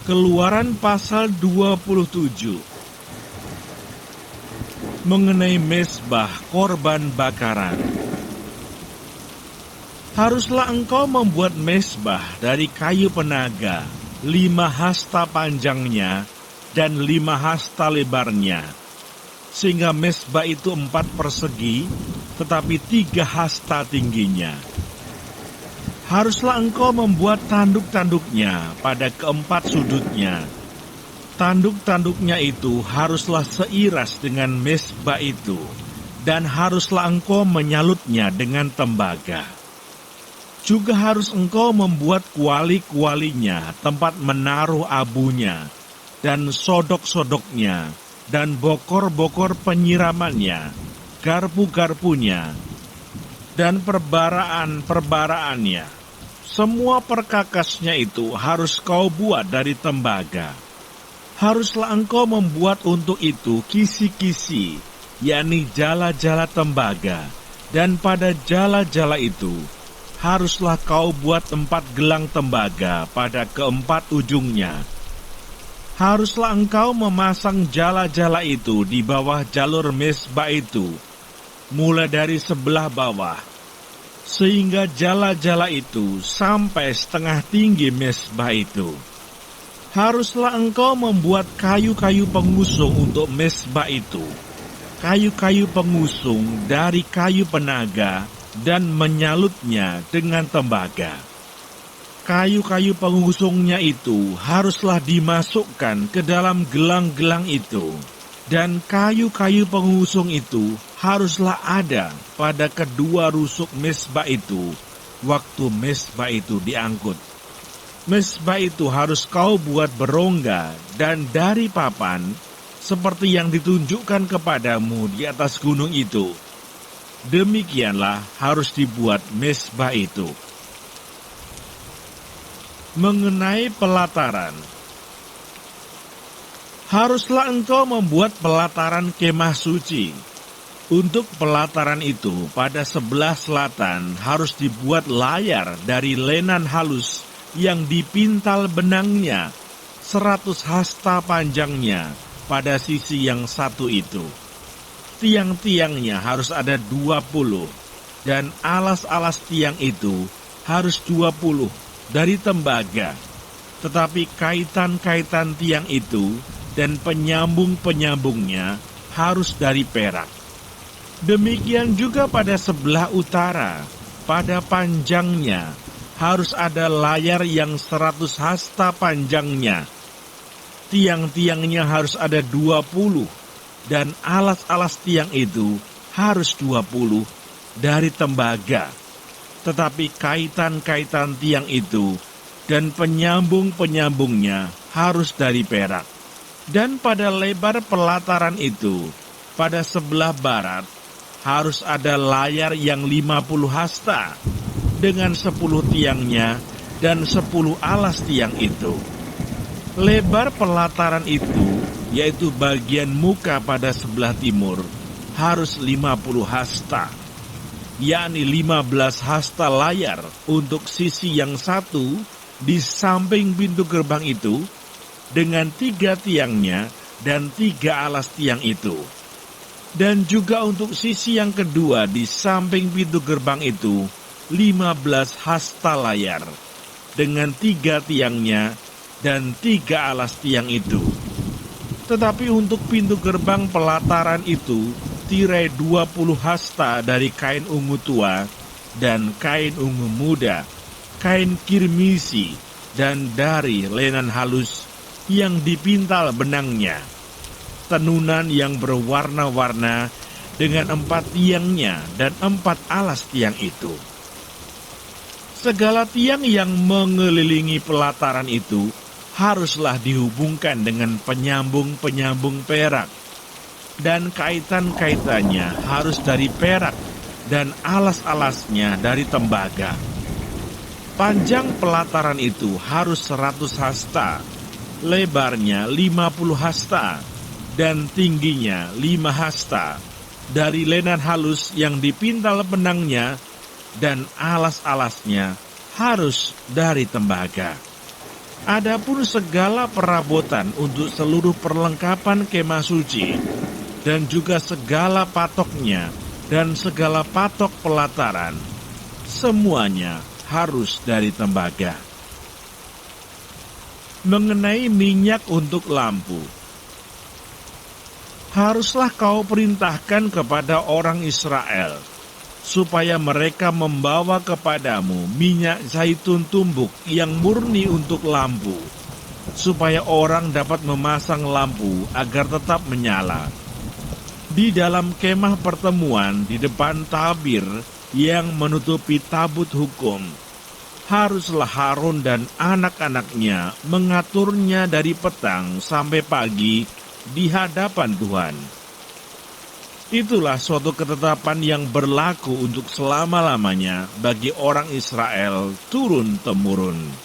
Keluaran pasal 27 mengenai mezbah korban bakaran. Haruslah engkau membuat mezbah dari kayu penaga, 5 hasta panjangnya dan 5 hasta lebarnya, sehingga mezbah itu 4 persegi, tetapi 3 hasta tingginya. Haruslah engkau membuat tanduk-tanduknya pada keempat sudutnya. Tanduk-tanduknya itu haruslah seiras dengan mezbah itu, dan haruslah engkau menyalutnya dengan tembaga. Juga harus engkau membuat kuali-kualinya, tempat menaruh abunya, dan sodok-sodoknya, dan bokor-bokor penyiramannya, garpu-garpunya, dan perbaraan-perbaraannya. Semua perkakasnya itu harus kau buat dari tembaga. Haruslah engkau membuat untuk itu kisi-kisi, yakni jala-jala tembaga, dan pada jala-jala itu haruslah kau buat 4 gelang tembaga pada keempat ujungnya. Haruslah engkau memasang jala-jala itu di bawah jalur mezbah itu, mulai dari sebelah bawah, sehingga jala-jala itu sampai setengah tinggi mezbah itu. Haruslah engkau membuat kayu-kayu pengusung untuk mezbah itu, kayu-kayu pengusung dari kayu penaga, dan menyalutnya dengan tembaga. Kayu-kayu pengusungnya itu haruslah dimasukkan ke dalam gelang-gelang itu, dan kayu-kayu pengusung itu haruslah ada pada kedua rusuk mezbah itu waktu mezbah itu diangkut. Mezbah itu harus kau buat berongga dan dari papan, seperti yang ditunjukkan kepadamu di atas gunung itu. Demikianlah harus dibuat mezbah itu. Mengenai pelataran, haruslah engkau membuat pelataran kemah suci. Untuk pelataran itu pada sebelah selatan harus dibuat layar dari lenan halus yang dipintal benangnya, 100 hasta panjangnya pada sisi yang satu itu. Tiang-tiangnya harus ada 20, dan alas-alas tiang itu harus 20 dari tembaga. Tetapi kaitan-kaitan tiang itu dan penyambung-penyambungnya harus dari perak. Demikian juga pada sebelah utara, pada panjangnya harus ada layar yang 100 hasta panjangnya. Tiang-tiangnya harus ada 20, dan alas-alas tiang itu harus 20 dari tembaga. Tetapi kaitan-kaitan tiang itu dan penyambung-penyambungnya harus dari perak. Dan pada lebar pelataran itu, pada sebelah barat, harus ada layar yang 50 hasta, dengan 10 tiangnya dan 10 alas tiang itu. Lebar pelataran itu, yaitu bagian muka pada sebelah timur, harus 50 hasta, yakni 15 hasta layar untuk sisi yang satu di samping pintu gerbang itu, dengan 3 tiangnya dan 3 alas tiang itu. Dan juga untuk sisi yang kedua di samping pintu gerbang itu, 15 hasta layar, dengan 3 tiangnya dan 3 alas tiang itu. Tetapi untuk pintu gerbang pelataran itu, tirai 20 hasta dari kain ungu tua, dan kain ungu muda, kain kirmisi, dan dari lenan halus yang dipintal benangnya. Tenunan yang berwarna-warna dengan 4 tiangnya dan 4 alas tiang itu. Segala tiang yang mengelilingi pelataran itu haruslah dihubungkan dengan penyambung-penyambung perak, dan kaitan-kaitannya harus dari perak, dan alas-alasnya dari tembaga. Panjang pelataran itu harus 100 hasta, lebarnya 50 hasta, dan tingginya 5 hasta, dari lenan halus yang dipintal benangnya, dan alas-alasnya harus dari tembaga. Adapun segala perabotan untuk seluruh perlengkapan kemah suci, dan juga segala patoknya, dan segala patok pelataran, semuanya harus dari tembaga. Mengenai minyak untuk lampu, haruslah kau perintahkan kepada orang Israel, supaya mereka membawa kepadamu minyak zaitun tumbuk yang murni untuk lampu, supaya orang dapat memasang lampu agar tetap menyala. Di dalam kemah pertemuan di depan tabir yang menutupi tabut hukum, haruslah Harun dan anak-anaknya mengaturnya dari petang sampai pagi di hadapan Tuhan. Itulah suatu ketetapan yang berlaku untuk selama-lamanya bagi orang Israel turun-temurun.